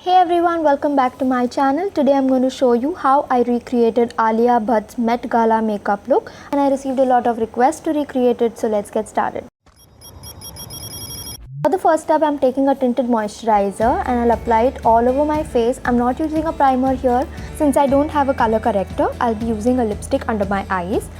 Hey everyone, welcome back to my channel. Today I'm going to show you how I recreated ALIA Bhatt's Met Gala makeup look, and I received a lot of requests to recreate it, so let's get started. For the first step, I'm taking a tinted moisturizer and I'll apply it all over my face. I'm not using a primer here since I don't have a color corrector. I'll be using a lipstick under my eyes.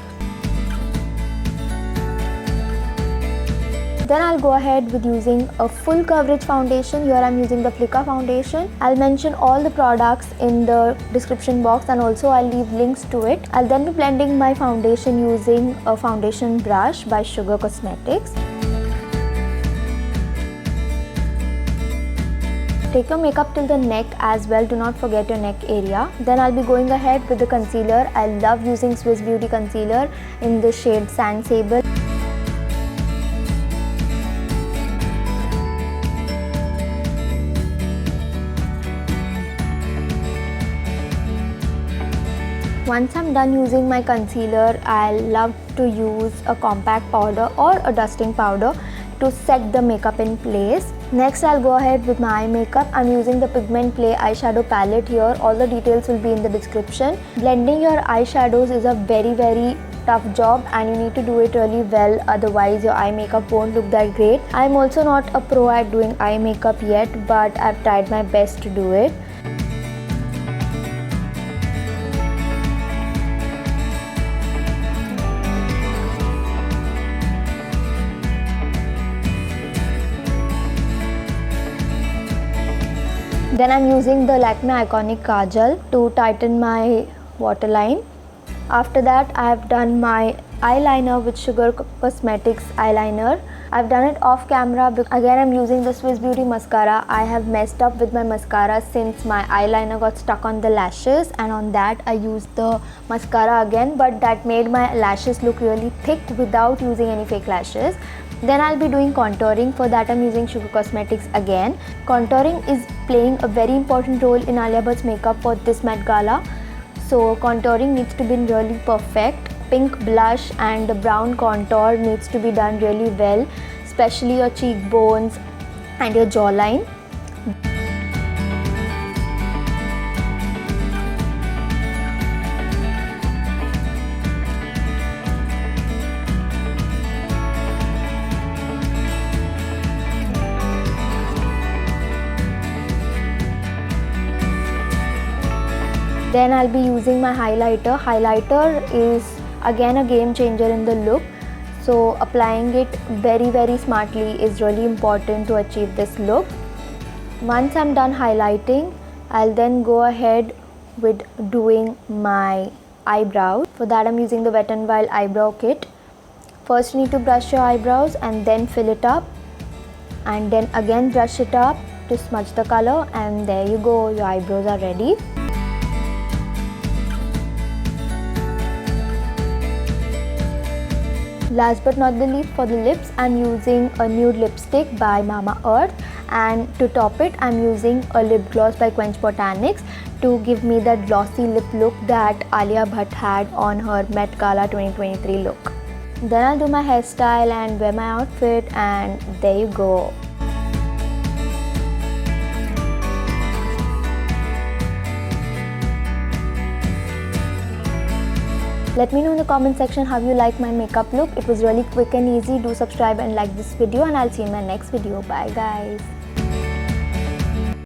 Then I'll go ahead with using a full coverage foundation. Here I'm using the FLiCKA foundation. I'll mention all the products in the description box and also I'll leave links to it. I'll then be blending my foundation using a foundation brush by Sugar Cosmetics. Take your makeup till the neck as well, do not forget your neck area. Then I'll be going ahead with the concealer. I love using Swiss Beauty concealer in the shade Sand Sable. Once I'm done using my concealer, I love to use a compact powder or a dusting powder to set the makeup in place. Next, I'll go ahead with my eye makeup. I'm using the Pigment Play eyeshadow palette here. All the details will be in the description. Blending your eyeshadows is a very tough job and you need to do it really well, otherwise your eye makeup won't look that great. I'm also not a pro at doing eye makeup yet, but I've tried my best to do it. Then I'm using the Lakme Eyeconic Kajal to tighten my waterline. After that, I have done my eyeliner with Sugar Cosmetics eyeliner. I've done it off camera. Again, I'm using the Swiss Beauty mascara. I have messed up with my mascara since my eyeliner got stuck on the lashes, and on that I used the mascara again, but that made my lashes look really thick without using any fake lashes. Then I'll be doing contouring. For that I'm using Sugar Cosmetics again. Contouring is playing a very important role in ALIA Bhatt's makeup for this Met Gala. So contouring needs to be really perfect. Pink blush and the brown contour needs to be done really well, especially your cheekbones and your jawline. Then I'll be using my highlighter. Highlighter is again a game changer in the look. So applying it very smartly is really important to achieve this look. Once I'm done highlighting, I'll then go ahead with doing my eyebrows. For that I'm using the Wet n Wild eyebrow kit. First you need to brush your eyebrows and then fill it up. And then again brush it up to smudge the color, and there you go, your eyebrows are ready. Last but not the least, for the lips, I'm using a nude lipstick by Mama Earth, and to top it, I'm using a lip gloss by Quench Botanics to give me that glossy lip look that ALIA Bhatt had on her Met Gala 2023 look. Then I'll do my hairstyle and wear my outfit, and there you go. Let me know in the comment section how you like my makeup look. It was really quick and easy. Do subscribe and like this video, and I'll see you in my next video. Bye guys.